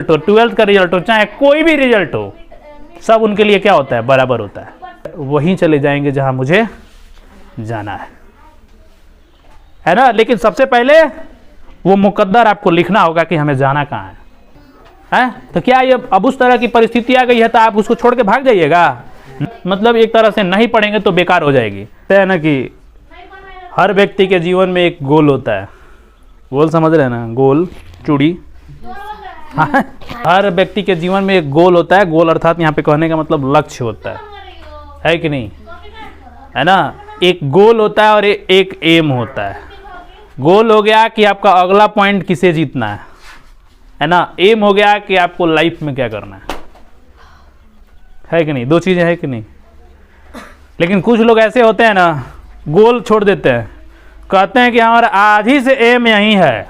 तो 12th का result हो, चाहे कोई भी रिजल्ट हो, सब उनके लिए क्या होता है, बराबर होता है। वहीं चले जाएंगे जहां मुझे जाना है ना। लेकिन सबसे पहले वो मुकद्दर आपको लिखना होगा कि हमें जाना कहाँ है? तो क्या ये अब उस तरह की परिस्थिति आ गई है तो आप उसको छोड़ के भाग जाइएगा? मतलब एक तरह से नहीं पढ़ेंगे तो बेकार हो जाएगी। है ना कि हर व्यक्ति के जीवन में एक गोल होता है। गोल समझ रहे हैं ना, गोल चूड़ी। हर व्यक्ति के जीवन में एक गोल होता है। गोल अर्थात यहाँ पे कहने का मतलब लक्ष्य होता है कि नहीं, है ना। एक गोल होता है और एक एम होता है। गोल हो गया कि आपका अगला पॉइंट किसे जीतना है ना। एम हो गया कि आपको लाइफ में क्या करना है कि नहीं। दो चीजें है कि नहीं। लेकिन कुछ लोग ऐसे होते हैं ना, गोल छोड़ देते हैं, कहते हैं कि हमारा आज ही से एम यही है,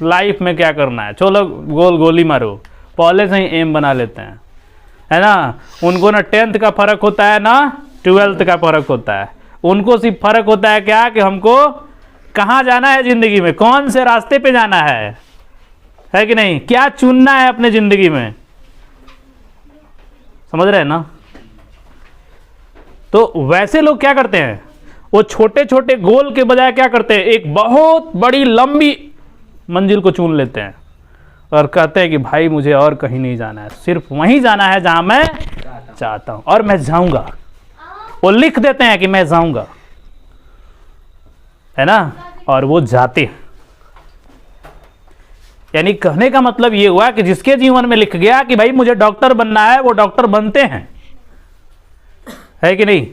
लाइफ में क्या करना है, चलो गोली मारो, पहले से ही एम बना लेते हैं, है ना। उनको ना 10th का फर्क होता है ना 12th का फर्क होता है। उनको सिर्फ फर्क होता है क्या, कि हमको कहाँ जाना है जिंदगी में, कौन से रास्ते पे जाना है कि नहीं, क्या चुनना है अपने जिंदगी में। समझ रहे हैं ना। तो वैसे लोग क्या करते हैं, वो छोटे छोटे गोल के बजाय क्या करते हैं, एक बहुत बड़ी लंबी मंजिल को चुन लेते हैं और कहते हैं कि भाई मुझे और कहीं नहीं जाना है, सिर्फ वहीं जाना है जहां मैं चाहता हूं और मैं जाऊंगा। वो लिख देते हैं कि मैं जाऊंगा, है ना, और वो जाते हैं। यानी कहने का मतलब ये हुआ कि जिसके जीवन में लिख गया कि भाई मुझे डॉक्टर बनना है, वो डॉक्टर बनते हैं, है कि नहीं।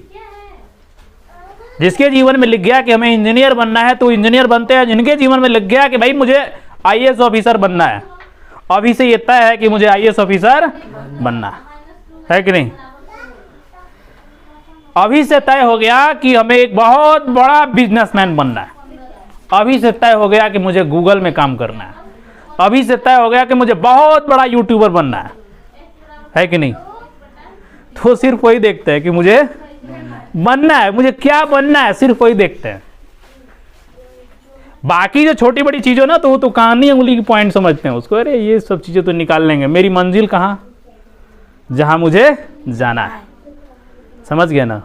जिसके जीवन में लिख गया कि हमें इंजीनियर बनना है तो इंजीनियर बनते हैं। जिनके जीवन में लिख गया कि भाई मुझे आईएएस ऑफिसर बनना है, अभी से ये तय है कि मुझे आईएएस ऑफिसर बनना है कि नहीं। अभी से तय हो गया कि हमें एक बहुत बड़ा बिजनेसमैन बनना है। अभी से तय हो गया कि मुझे गूगल में काम करना है। अभी से तय हो गया कि मुझे बहुत बड़ा यूट्यूबर बनना है कि नहीं। तो सिर्फ वही देखते हैं कि मुझे बनना है, मुझे क्या बनना है, सिर्फ वही देखते हैं। बाकी जो छोटी बड़ी चीजों ना, तो वो तो कहानी उंगली की पॉइंट समझते हैं उसको, अरे ये सब चीजें तो निकाल लेंगे, मेरी मंजिल कहाँ, जहां मुझे जाना है। समझ गया ना।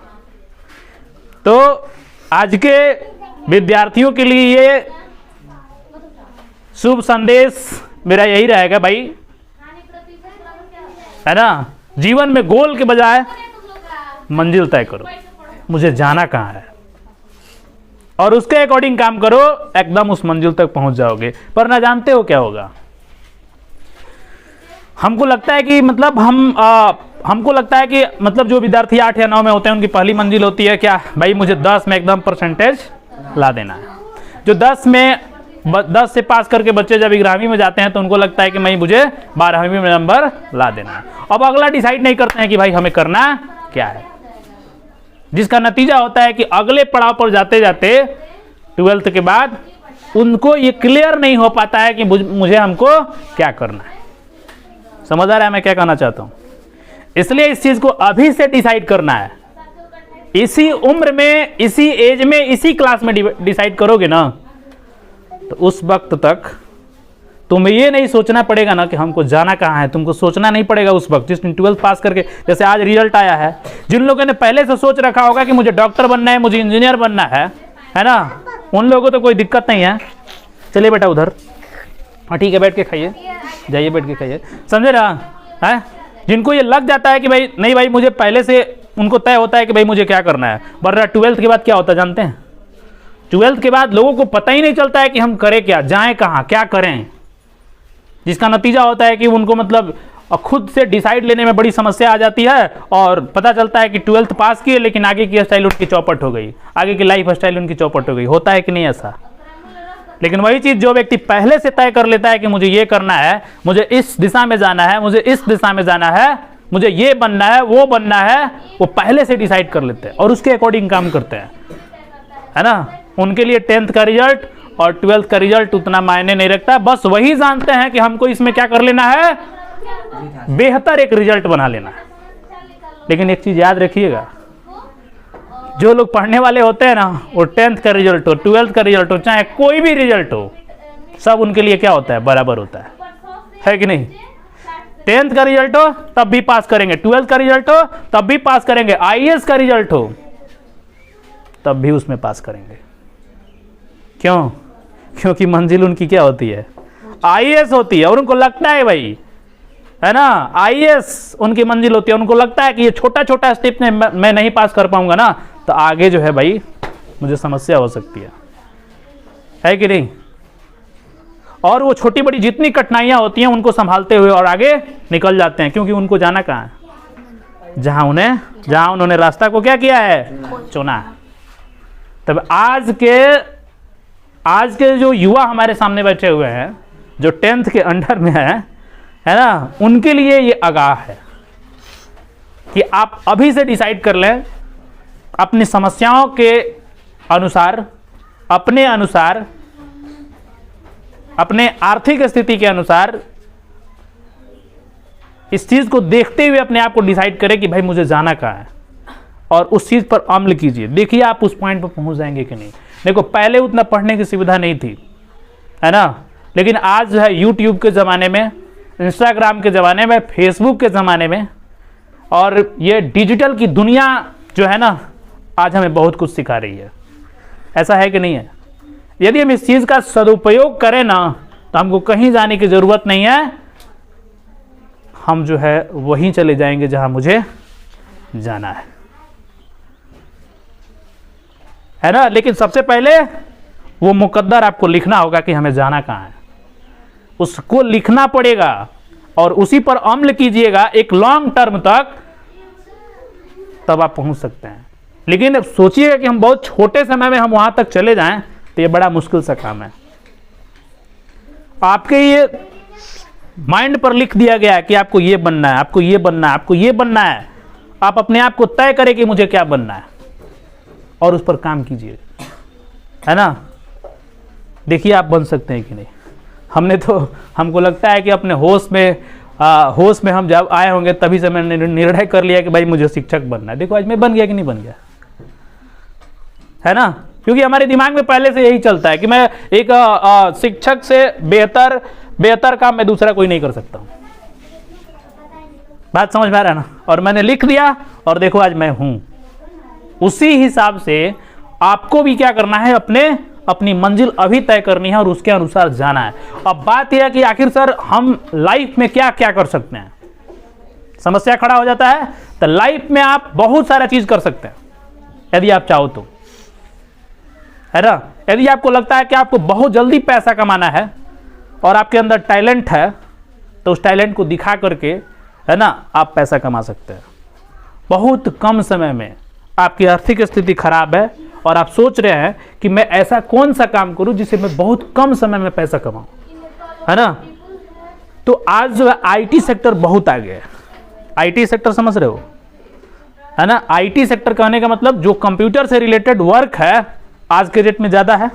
तो आज के विद्यार्थियों के लिए ये शुभ संदेश मेरा यही रहेगा भाई, है ना। जीवन में गोल के बजाय मंजिल तय करो, मुझे जाना कहाँ है, और उसके अकॉर्डिंग काम करो, एकदम उस मंजिल तक पहुंच जाओगे। पर ना जानते हो क्या होगा। हमको लगता है कि मतलब हमको लगता है कि मतलब जो विद्यार्थी 8 या 9 में होते हैं उनकी पहली मंजिल होती है क्या, भाई मुझे 10 में एकदम परसेंटेज ला देना है। जो 10 से पास करके बच्चे जब 11वीं में जाते हैं तो उनको लगता है कि मैं मुझे 12वीं में नंबर ला देना है। अब अगला डिसाइड नहीं करते हैं कि भाई हमें करना क्या है, जिसका नतीजा होता है कि अगले पड़ाव पर जाते जाते 12th के बाद उनको ये क्लियर नहीं हो पाता है कि मुझे हमको क्या करना है। समझ आ रहा है मैं क्या कहना चाहता हूं। इसलिए इस चीज को अभी से डिसाइड करना है। इसी उम्र में, इसी एज में, इसी क्लास में डिसाइड करोगे ना, तो उस वक्त तक तुम्हें ये नहीं सोचना पड़ेगा ना कि हमको जाना कहाँ है। तुमको सोचना नहीं पड़ेगा उस वक्त जिस दिन 12th पास करके, जैसे आज रिजल्ट आया है, जिन लोगों ने पहले से सोच रखा होगा कि मुझे डॉक्टर बनना है, मुझे इंजीनियर बनना है ना, उन लोगों को तो कोई दिक्कत नहीं है। चलिए बेटा उधर, हाँ ठीक है, बैठ के खाइए, जाइए बैठ के खाइए। समझे ना। है जिनको ये लग जाता है कि भाई नहीं भाई मुझे पहले से, उनको तय होता है कि भाई मुझे क्या करना है। वरना 12th के बाद क्या होता है जानते हैं। 12th के बाद लोगों को पता ही नहीं चलता है कि हम करें क्या, जाएं कहाँ, क्या करें, जिसका नतीजा होता है कि उनको मतलब खुद से डिसाइड लेने में बड़ी समस्या आ जाती है। और पता चलता है कि 12th पास किए लेकिन आगे की स्टाइल उनकी चौपट हो गई, आगे की लाइफ स्टाइल उनकी चौपट हो गई। होता है कि नहीं ऐसा। लेकिन वही चीज जो व्यक्ति पहले से तय कर लेता है कि मुझे ये करना है, मुझे इस दिशा में जाना है, मुझे इस दिशा में जाना है, मुझे ये बनना है, वो बनना है, वो पहले से डिसाइड कर लेते हैं और उसके अकॉर्डिंग काम करते हैं, है ना। उनके लिए 10th का रिजल्ट और 12th का रिजल्ट उतना मायने नहीं रखता। बस वही जानते हैं कि हमको इसमें क्या कर लेना है, बेहतर एक रिजल्ट बना लेना है। लेकिन एक चीज याद रखिएगा, जो लोग पढ़ने वाले होते हैं ना, वो 10th का रिजल्ट हो, 12th का रिजल्ट हो, चाहे कोई भी रिजल्ट हो, सब उनके लिए क्या होता है, बराबर होता है कि नहीं। 10th का रिजल्ट हो तब भी पास करेंगे, 12th का रिजल्ट हो तब भी पास करेंगे, आईएएस का रिजल्ट हो तब भी उसमें पास करेंगे। क्यों? क्योंकि मंजिल उनकी क्या होती है? आईएएस होती है। और उनको लगता है भाई, है ना, आईएएस उनकी मंजिल होती है। उनको लगता है कि ये छोटा छोटा स्टेप में मैं नहीं पास कर पाऊंगा ना, तो आगे जो है भाई मुझे समस्या हो सकती है कि नहीं? और वो छोटी बड़ी जितनी कठिनाइयां होती हैं उनको संभालते हुए और आगे निकल जाते हैं, क्योंकि उनको जाना कहाँ है? जहां उन्होंने रास्ता को क्या किया है? चुना है। तब आज के जो युवा हमारे सामने बैठे हुए हैं, जो 10th के अंडर में है ना, उनके लिए ये आगाह है कि आप अभी से डिसाइड कर लें अपनी समस्याओं के अनुसार, अपने अनुसार, अपने आर्थिक स्थिति के अनुसार इस चीज को देखते हुए अपने आप को डिसाइड करें कि भाई मुझे जाना कहाँ है, और उस चीज पर अमल कीजिए। देखिए आप उस पॉइंट पर पहुंच जाएंगे कि नहीं। देखो पहले उतना पढ़ने की सुविधा नहीं थी, है ना, लेकिन आज जो है यूट्यूब के ज़माने में, इंस्टाग्राम के ज़माने में, फेसबुक के ज़माने में, और ये डिजिटल की दुनिया जो है ना आज हमें बहुत कुछ सिखा रही है। ऐसा है कि नहीं है? यदि हम इस चीज़ का सदुपयोग करें ना, तो हमको कहीं जाने की ज़रूरत नहीं है, हम जो है वहीं चले जाएंगे जहां मुझे जाना है ना। लेकिन सबसे पहले वो मुकद्दर आपको लिखना होगा कि हमें जाना कहाँ है, उसको लिखना पड़ेगा और उसी पर अमल कीजिएगा एक लॉन्ग टर्म तक, तब आप पहुंच सकते हैं। लेकिन सोचिएगा कि हम बहुत छोटे समय में हम वहां तक चले जाएं, तो ये बड़ा मुश्किल सा काम है। आपके ये माइंड पर लिख दिया गया है कि आपको ये बनना है, आपको ये बनना है, आपको ये बनना है। आप अपने आप को तय करें कि मुझे क्या बनना है और उस पर काम कीजिए, है ना। देखिए आप बन सकते हैं कि नहीं। हमको लगता है कि अपने होश में हम जब आए होंगे तभी से मैंने निर्णय कर लिया कि भाई मुझे शिक्षक बनना है। देखो आज मैं बन गया कि नहीं बन गया, है ना। क्योंकि हमारे दिमाग में पहले से यही चलता है कि मैं एक शिक्षक से बेहतर काम मैं दूसरा कोई नहीं कर सकता हूं। बात समझ में आ रहा है ना। और मैंने लिख दिया और देखो आज मैं हूं। उसी हिसाब से आपको भी क्या करना है, अपनी मंजिल अभी तय करनी है और उसके अनुसार जाना है। अब बात यह है कि आखिर सर हम लाइफ में क्या क्या कर सकते हैं। समस्या खड़ा हो जाता है तो लाइफ में आप बहुत सारा चीज कर सकते हैं यदि आप चाहो तो, है ना। यदि आपको लगता है कि आपको बहुत जल्दी पैसा कमाना है और आपके अंदर टैलेंट है, तो उस टैलेंट को दिखा करके, है ना, आप पैसा कमा सकते हैं बहुत कम समय में। आपकी आर्थिक स्थिति खराब है और आप सोच रहे हैं कि मैं ऐसा कौन सा काम करूं जिससे मैं बहुत कम समय में पैसा कमाऊं, है ना। तो आज जो है आईटी सेक्टर बहुत आगे है। आईटी सेक्टर समझ रहे हो, है ना। आईटी सेक्टर कहने का मतलब जो कंप्यूटर से रिलेटेड वर्क है आज के डेट में ज्यादा है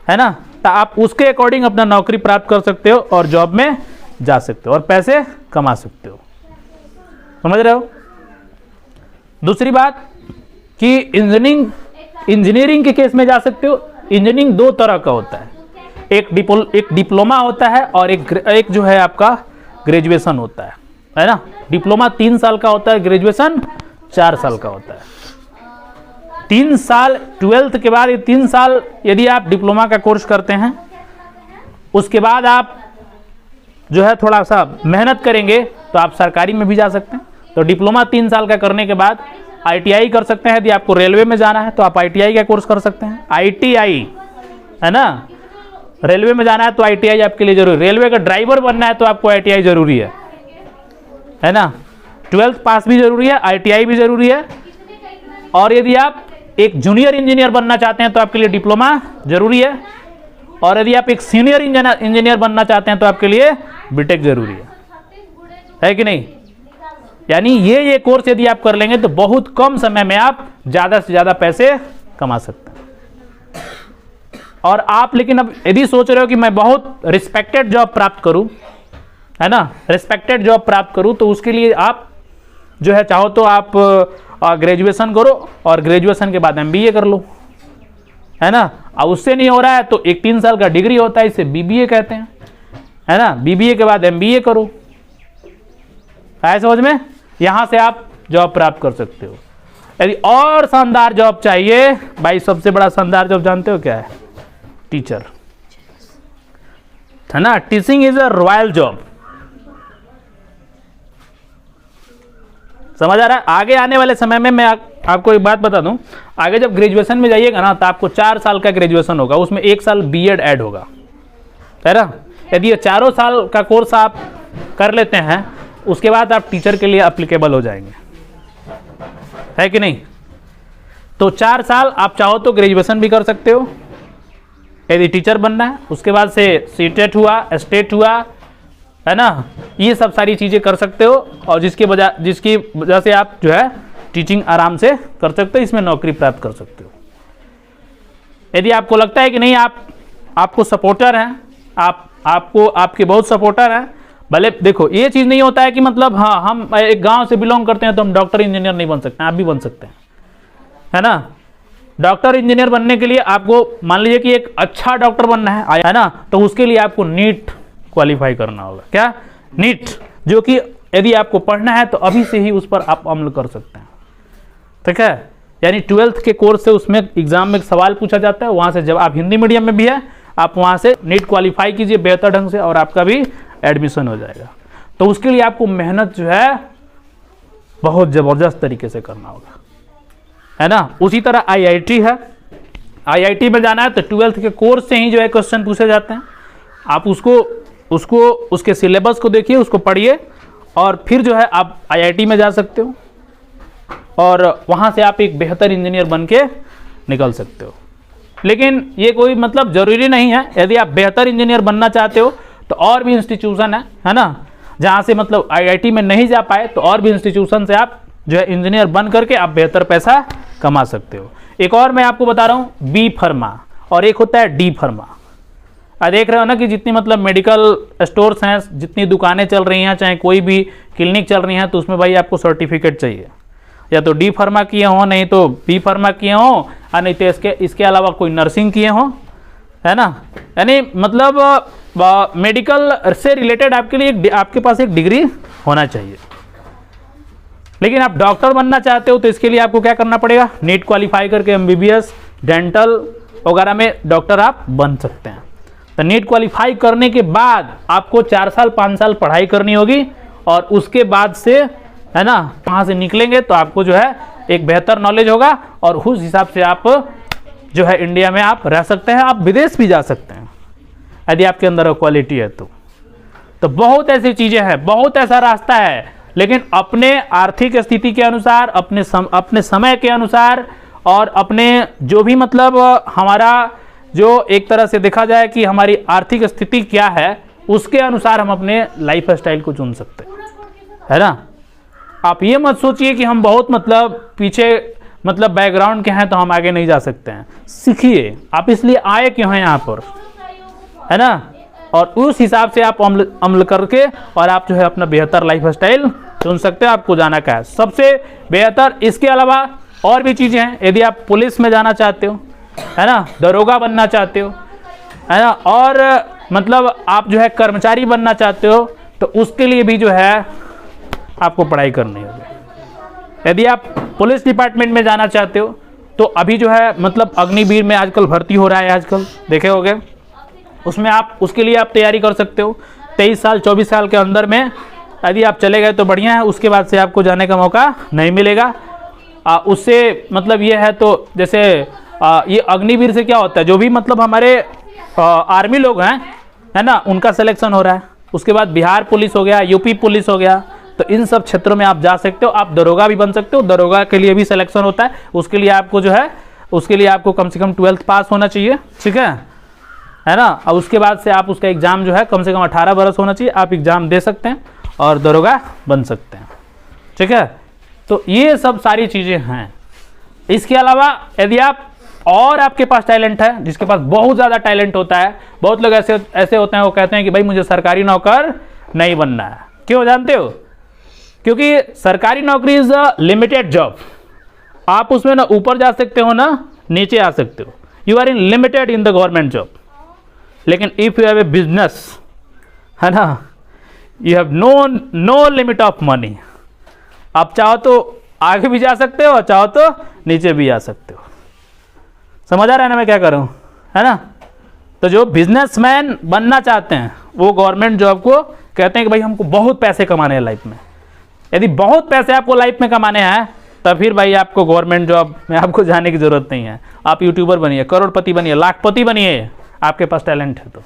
ना। तो आप उसके अकॉर्डिंग अपना नौकरी प्राप्त कर सकते हो और जॉब में जा सकते हो और पैसे कमा सकते हो। समझ रहे हो। दूसरी बात कि इंजीनियरिंग के केस में जा सकते हो। इंजीनियरिंग दो तरह का होता है, एक डिप्लोमा होता है और एक जो है आपका ग्रेजुएशन होता है ना। डिप्लोमा 3 साल का होता है, ग्रेजुएशन 4 साल का होता है। 3 साल 12th के बाद, ये 3 साल यदि आप डिप्लोमा का कोर्स करते हैं, उसके बाद आप जो है थोड़ा सा मेहनत करेंगे तो आप सरकारी में भी जा सकते हैं। तो डिप्लोमा 3 साल का करने के बाद आईटीआई कर सकते हैं। यदि आपको रेलवे में जाना है तो आप आईटीआई का कोर्स कर सकते हैं। आईटीआई, है ना। रेलवे में जाना है तो आईटीआई आपके लिए जरूरी है। रेलवे का ड्राइवर बनना है तो आपको आईटीआई जरूरी है ना। 12th पास भी जरूरी है, आईटीआई भी जरूरी है। और यदि आप एक जूनियर इंजीनियर बनना चाहते हैं तो आपके लिए डिप्लोमा जरूरी है। और यदि आप एक सीनियर इंजीनियर बनना चाहते हैं तो आपके लिए बीटेक जरूरी है कि नहीं। यानी ये कोर्स यदि आप कर लेंगे तो बहुत कम समय में आप ज्यादा से ज्यादा पैसे कमा सकते हैं। और आप लेकिन अब यदि सोच रहे हो कि मैं बहुत रिस्पेक्टेड जॉब प्राप्त करूं, है ना, रिस्पेक्टेड जॉब प्राप्त करूं, तो उसके लिए आप जो है चाहो तो आप ग्रेजुएशन करो और ग्रेजुएशन के बाद एमबीए कर लो, है ना। अब उससे नहीं हो रहा है तो एक 3 साल का डिग्री होता है, इसे बीबीए कहते हैं, है ना। बीबीए के बाद एमबीए करो, आया समझ में? यहां से आप जॉब प्राप्त कर सकते हो। यदि और शानदार जॉब चाहिए भाई, सबसे बड़ा शानदार जॉब जानते हो क्या है? टीचर, है ना। Teaching is a royal job. समझ आ रहा है? आगे आने वाले समय में मैं आपको एक बात बता दूं, आगे जब ग्रेजुएशन में जाइएगा ना, तो आपको 4 साल का ग्रेजुएशन होगा, उसमें 1 साल बीएड ऐड होगा, है ना। यदि ये 4 साल का कोर्स आप कर लेते हैं, उसके बाद आप टीचर के लिए एप्लीकेबल हो जाएंगे, है कि नहीं। तो 4 साल आप चाहो तो ग्रेजुएशन भी कर सकते हो यदि टीचर बनना है। उसके बाद से सीटेट हुआ, स्टेट हुआ, है ना, ये सब सारी चीज़ें कर सकते हो, और जिसकी वजह से आप जो है टीचिंग आराम से कर सकते हो, इसमें नौकरी प्राप्त कर सकते हो। यदि आपको लगता है कि नहीं, आपको सपोर्टर हैं, आपके बहुत सपोर्टर हैं, भले देखो ये चीज़ नहीं होता है कि मतलब हाँ हम एक गांव से बिलोंग करते हैं तो हम डॉक्टर इंजीनियर नहीं बन सकते, आप भी बन सकते हैं, है ना। डॉक्टर इंजीनियर बनने के लिए आपको मान लीजिए कि एक अच्छा डॉक्टर बनना है ना, तो उसके लिए आपको नीट क्वालिफाई करना होगा। क्या? नीट, जो कि यदि आपको पढ़ना है तो अभी से ही उस पर आप अमल कर सकते हैं, ठीक है। यानी 12th के कोर्स से उसमें एग्जाम में सवाल पूछा जाता है, वहां से जब आप हिंदी मीडियम में भी है, आप वहां से नीट क्वालिफाई कीजिए बेहतर ढंग से, और आपका भी एडमिशन हो जाएगा। तो उसके लिए आपको मेहनत जो है बहुत जबरदस्त तरीके से करना होगा, है ना। उसी तरह IIT है, IIT में जाना है तो 12th के कोर्स से ही जो है क्वेश्चन पूछे जाते हैं। आप उसके सिलेबस को देखिए, उसको पढ़िए, और फिर जो है आप IIT में जा सकते हो, और वहाँ से आप एक बेहतर इंजीनियर बन के निकल सकते हो। लेकिन ये कोई मतलब ज़रूरी नहीं है, यदि आप बेहतर इंजीनियर बनना चाहते हो तो और भी इंस्टीट्यूशन है ना, जहाँ से मतलब IIT में नहीं जा पाए तो और भी इंस्टीट्यूशन से आप जो है इंजीनियर बन करके आप बेहतर पैसा कमा सकते हो। एक और मैं आपको बता रहा हूँ, B फार्मा, और एक होता है D फार्मा। देख रहे हो ना कि जितनी मतलब मेडिकल स्टोर्स हैं, जितनी दुकानें चल रही हैं, चाहे कोई भी क्लिनिक चल रही हैं, तो उसमें भाई आपको सर्टिफिकेट चाहिए, या तो D फार्मा किए हों, नहीं तो B फार्मा किए हों, और नहीं तो इसके अलावा कोई नर्सिंग किए हों, है ना। यानी मतलब मेडिकल से रिलेटेड आपके पास एक डिग्री होना चाहिए। लेकिन आप डॉक्टर बनना चाहते हो तो इसके लिए आपको क्या करना पड़ेगा? नीट क्वालिफाई करके MBBS, डेंटल वगैरह में डॉक्टर आप बन सकते हैं। तो नीट क्वालिफाई करने के बाद आपको 4 साल 5 साल पढ़ाई करनी होगी, और उसके बाद से, है ना, वहाँ से निकलेंगे तो आपको जो है एक बेहतर नॉलेज होगा, और उस हिसाब से आप जो है इंडिया में आप रह सकते हैं, आप विदेश भी जा सकते हैं यदि आपके अंदर क्वालिटी है तो बहुत ऐसी चीज़ें हैं, बहुत ऐसा रास्ता है। लेकिन अपने आर्थिक स्थिति के अनुसार, अपने समय के अनुसार, और अपने जो भी मतलब हमारा जो एक तरह से देखा जाए कि हमारी आर्थिक स्थिति क्या है, उसके अनुसार हम अपने लाइफ स्टाइल को चुन सकते हैं, है ना। आप ये मत सोचिए कि हम बहुत मतलब पीछे मतलब बैकग्राउंड के हैं तो हम आगे नहीं जा सकते हैं। सीखिए, आप इसलिए आए क्यों हैं यहाँ पर, है ना, और उस हिसाब से आप अमल करके और आप जो है अपना बेहतर लाइफ स्टाइल चुन सकते हैं। आपको जाना क्या है सबसे बेहतर। इसके अलावा और भी चीज़ें हैं। यदि आप पुलिस में जाना चाहते हो, है ना, दरोगा बनना चाहते हो, है ना, और मतलब आप जो है कर्मचारी बनना चाहते हो, तो उसके लिए भी जो है आपको पढ़ाई करनी होगी। यदि आप पुलिस डिपार्टमेंट में जाना चाहते हो तो अभी जो है मतलब अग्निवीर में आजकल भर्ती हो रहा है, आजकल देखे होंगे, उसमें आप उसके लिए आप तैयारी कर सकते हो। 23 साल 24 साल के अंदर में यदि आप चले गए तो बढ़िया है, उसके बाद से आपको जाने का मौका नहीं मिलेगा। उससे मतलब ये है, तो जैसे ये अग्निवीर से क्या होता है, जो भी मतलब हमारे आर्मी लोग हैं, है ना, उनका सिलेक्शन हो रहा है। उसके बाद बिहार पुलिस हो गया, यूपी पुलिस हो गया, तो इन सब क्षेत्रों में आप जा सकते हो। आप दरोगा भी बन सकते हो, दरोगा के लिए भी सिलेक्शन होता है। उसके लिए आपको जो है, उसके लिए आपको कम से कम 12th पास होना चाहिए, ठीक है ना। और उसके बाद से आप उसका एग्ज़ाम जो है कम से कम 18 वर्ष होना चाहिए, आप एग्ज़ाम दे सकते हैं और दरोगा बन सकते हैं, ठीक है। तो ये सब सारी चीज़ें हैं। इसके अलावा यदि आप और आपके पास टैलेंट है, जिसके पास बहुत ज़्यादा टैलेंट होता है, बहुत लोग ऐसे होते हैं, वो कहते हैं कि भाई मुझे सरकारी नौकर नहीं बनना है। क्यों जानते हो? क्योंकि सरकारी नौकरी इज अ लिमिटेड जॉब। आप उसमें ना ऊपर जा सकते हो ना नीचे आ सकते हो। You are in limited in the government job. लेकिन if you have a business, है ना, you have no limit of money. आप चाहो तो आगे भी जा सकते हो, चाहो तो नीचे भी आ सकते हो। समझ आ रहा है ना मैं क्या कर रहा हूँ, है ना। तो जो बिजनेसमैन बनना चाहते हैं वो गवर्नमेंट जॉब को कहते हैं कि भाई हमको बहुत पैसे कमाने हैं लाइफ में। यदि बहुत पैसे आपको लाइफ में कमाने हैं तो फिर भाई आपको गवर्नमेंट जॉब में आपको जाने की जरूरत नहीं है। आप यूट्यूबर बनिए, करोड़पति बनिए, लाखपति बनिए, आपके पास टैलेंट है तो,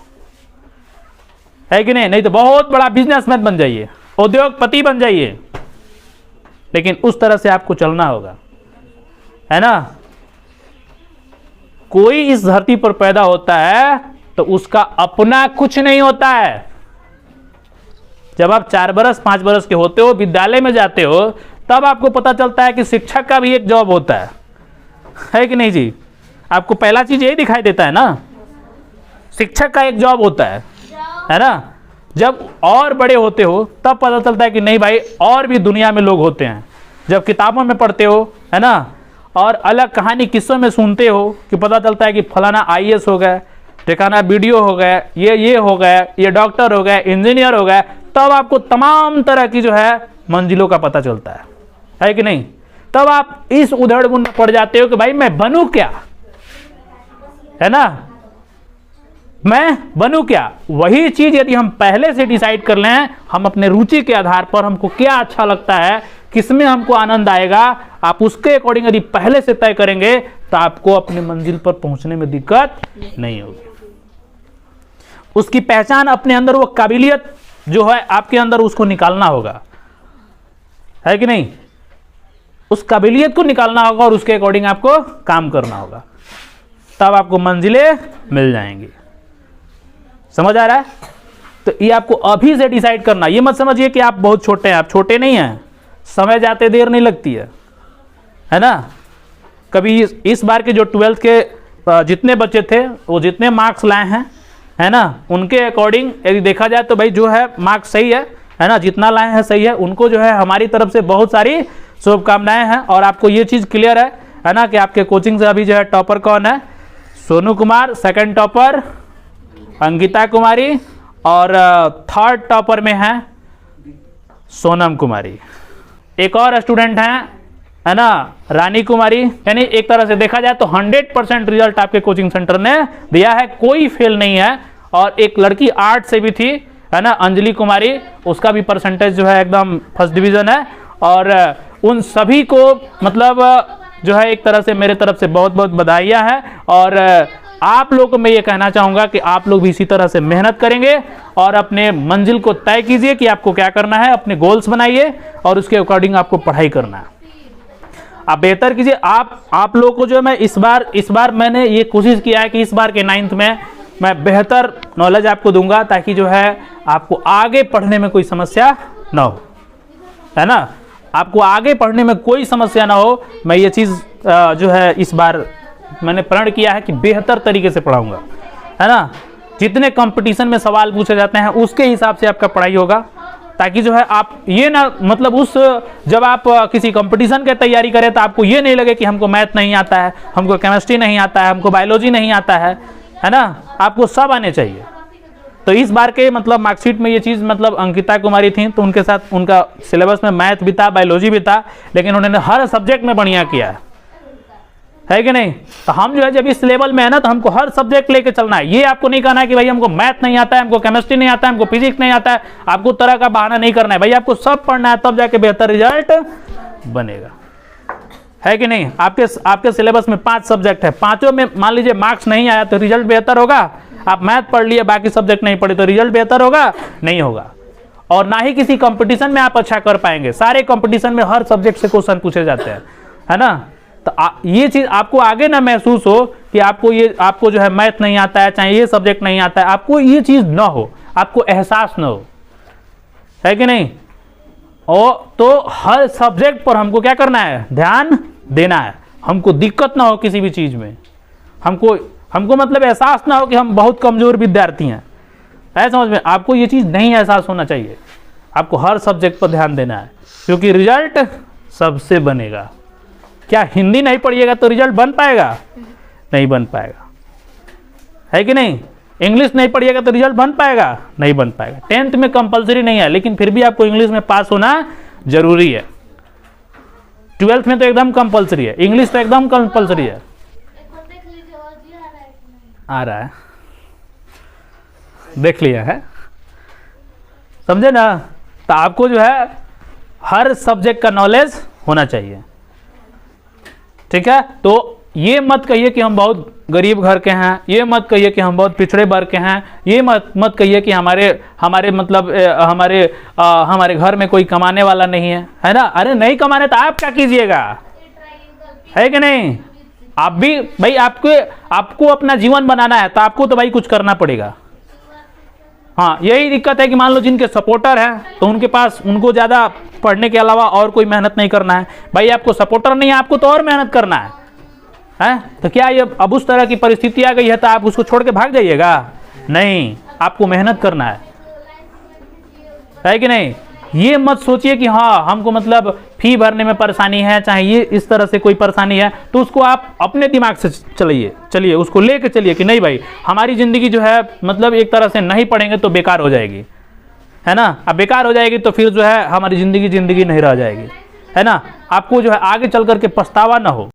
है कि नहीं। नहीं तो बहुत बड़ा बिजनेसमैन बन जाइए, उद्योगपति बन जाइए, लेकिन उस तरह से आपको चलना होगा, है ना। कोई इस धरती पर पैदा होता है तो उसका अपना कुछ नहीं होता है। जब आप 4 बरस 5 बरस के होते हो, विद्यालय में जाते हो, तब आपको पता चलता है कि शिक्षक का भी एक जॉब होता है कि नहीं जी। आपको पहला चीज यही दिखाई देता है ना, शिक्षक का एक जॉब होता है ना। जब और बड़े होते हो तब पता चलता है कि नहीं भाई और भी दुनिया में लोग होते हैं। जब किताबों में पढ़ते हो, है ना, और अलग कहानी किस्सों में सुनते हो कि पता चलता है कि फलाना IAS हो गया, ठिकाना BDO हो गया, ये हो गया, ये डॉक्टर हो गया, इंजीनियर हो गया, तब आपको तमाम तरह की जो है मंजिलों का पता चलता है कि नहीं। तब आप इस उधड़-बुन में पड़ जाते हो कि भाई मैं बनूं क्या, है ना, मैं बनूं क्या। वही चीज यदि हम पहले से डिसाइड कर लें, हम अपने रुचि के आधार पर हमको क्या अच्छा लगता है, किसमें हमको आनंद आएगा, आप उसके अकॉर्डिंग यदि पहले से तय करेंगे तो आपको अपनी मंजिल पर पहुंचने में दिक्कत नहीं होगी। उसकी पहचान अपने अंदर, वो काबिलियत जो है आपके अंदर, उसको निकालना होगा, है कि नहीं। उस काबिलियत को निकालना होगा और उसके अकॉर्डिंग आपको काम करना होगा, तब आपको मंजिलें मिल जाएंगी। समझ आ रहा है। तो ये आपको अभी से डिसाइड करना। ये मत समझिए कि आप बहुत छोटे हैं, आप छोटे नहीं हैं, समय जाते देर नहीं लगती है ना। कभी इस बार के जो 12th के जितने बच्चे थे वो जितने मार्क्स लाए हैं, है ना, उनके अकॉर्डिंग यदि देखा जाए तो भाई जो है मार्क्स सही है ना, जितना लाए हैं सही है। उनको जो है हमारी तरफ से बहुत सारी शुभकामनाएं हैं। और आपको ये चीज़ क्लियर है ना कि आपके कोचिंग से अभी जो है टॉपर कौन है, सोनू कुमार, सेकंड टॉपर अंकिता कुमारी, और थर्ड टॉपर में है सोनम कुमारी। एक और स्टूडेंट हैं, है ना, रानी कुमारी। यानी एक तरह से देखा जाए तो 100% रिजल्ट आपके कोचिंग सेंटर ने दिया है, कोई फेल नहीं है। और एक लड़की आर्ट से भी थी, है ना, अंजलि कुमारी, उसका भी परसेंटेज जो है एकदम फर्स्ट डिवीजन है। और उन सभी को मतलब जो है एक तरह से मेरे तरफ से बहुत बहुत बधाइयाँ हैं। और आप लोगों को मैं ये कहना चाहूँगा कि आप लोग भी इसी तरह से मेहनत करेंगे और अपने मंजिल को तय कीजिए कि आपको क्या करना है, अपने गोल्स बनाइए और उसके अकॉर्डिंग आपको पढ़ाई करना है। आप बेहतर कीजिए। आप लोगों को जो मैं इस बार मैंने ये कोशिश किया है कि इस बार के 9th में मैं बेहतर नॉलेज आपको दूंगा, ताकि जो है आपको आगे पढ़ने में कोई समस्या ना हो, है ना। आपको आगे पढ़ने में कोई समस्या ना हो। मैं ये चीज़ जो है इस बार मैंने प्रण किया है कि बेहतर तरीके से पढ़ाऊंगा, है ना। जितने कंपटीशन में सवाल पूछे जाते हैं उसके हिसाब से आपका पढ़ाई होगा, ताकि जो है आप ये ना मतलब जब आप किसी कंपटीशन की तैयारी करें तो आपको ये नहीं लगे कि हमको मैथ नहीं आता है, हमको केमिस्ट्री नहीं आता है, हमको बायोलॉजी नहीं आता है ना। आपको सब आने चाहिए। तो इस बार के मतलब मार्कशीट में ये चीज़ मतलब अंकिता कुमारी थी, तो उनके साथ उनका सिलेबस में मैथ भी था, बायोलॉजी भी था, लेकिन उन्होंने हर सब्जेक्ट में बढ़िया किया है कि नहीं। तो हम जो है जब इस लेवल में है ना, तो हमको हर सब्जेक्ट लेके चलना है। ये आपको नहीं कहना है कि भाई हमको मैथ नहीं आता है, हमको केमिस्ट्री नहीं आता है, हमको फिजिक्स नहीं आता है। आपको तरह का बहाना नहीं करना है भाई, आपको सब पढ़ना है, तब जाके बेहतर रिजल्ट बनेगा, है कि नहीं। आपके सिलेबस में 5 सब्जेक्ट है, पांचों में मान लीजिए मार्क्स नहीं आया तो रिजल्ट बेहतर होगा। आप मैथ पढ़ लिए, बाकी सब्जेक्ट नहीं पढ़े तो रिजल्ट बेहतर होगा नहीं होगा। और ना ही किसी कंपटीशन में आप अच्छा कर पाएंगे। सारे कंपटीशन में हर सब्जेक्ट से क्वेश्चन पूछे जाते हैं, है ना। तो ये चीज आपको आगे ना महसूस हो कि आपको जो है मैथ नहीं आता है, चाहे ये सब्जेक्ट नहीं आता है, आपको ये चीज ना हो, आपको एहसास ना हो, है कि नहीं। और तो हर सब्जेक्ट पर हमको क्या करना है, ध्यान देना है। हमको दिक्कत ना हो किसी भी चीज में, हमको मतलब एहसास ना हो कि हम बहुत कमजोर विद्यार्थी हैं, ऐसा समझ में। आपको ये चीज नहीं एहसास होना चाहिए। आपको हर सब्जेक्ट पर ध्यान देना है, क्योंकि रिजल्ट सबसे बनेगा। क्या हिंदी नहीं पढ़िएगा तो रिजल्ट बन पाएगा? नहीं बन पाएगा, है कि नहीं। इंग्लिश नहीं पढ़िएगा तो रिजल्ट बन पाएगा? नहीं बन पाएगा। 10th में कंपलसरी नहीं है, लेकिन फिर भी आपको इंग्लिश में पास होना जरूरी है। 12th में तो एकदम कंपलसरी है, इंग्लिश तो एकदम कंपलसरी है। आ रहा है, देख लिया है, समझे ना? तो आपको जो है हर सब्जेक्ट का नॉलेज होना चाहिए, ठीक है? तो ये मत कहिए कि हम बहुत गरीब घर के हैं, ये मत कहिए कि हम बहुत पिछड़े वर्ग के हैं, ये मत कहिए कि हमारे मतलब हमारे घर में कोई कमाने वाला नहीं है ना? अरे नहीं कमाने तो आप क्या कीजिएगा, है कि नहीं? आप भी भाई, आपको अपना जीवन बनाना है तो आपको तो भाई कुछ करना पड़ेगा। हाँ, यही दिक्कत है कि मान लो जिनके सपोर्टर हैं तो उनके पास, उनको ज़्यादा पढ़ने के अलावा और कोई मेहनत नहीं करना है। भाई आपको सपोर्टर नहीं है, आपको तो और मेहनत करना है। तो क्या ये अब उस तरह की परिस्थिति आ गई है तो आप उसको छोड़ के भाग जाइएगा? नहीं, आपको मेहनत करना है कि नहीं? ये मत सोचिए कि हाँ हमको मतलब फी भरने में परेशानी है, चाहे ये इस तरह से कोई परेशानी है, तो उसको आप अपने दिमाग से चलिए उसको लेके चलिए कि नहीं भाई हमारी ज़िंदगी जो है मतलब एक तरह से नहीं पढ़ेंगे तो बेकार हो जाएगी, है ना? अब बेकार हो जाएगी तो फिर जो है हमारी ज़िंदगी नहीं रह जाएगी, है ना? आपको जो है आगे चल करके पछतावा ना हो।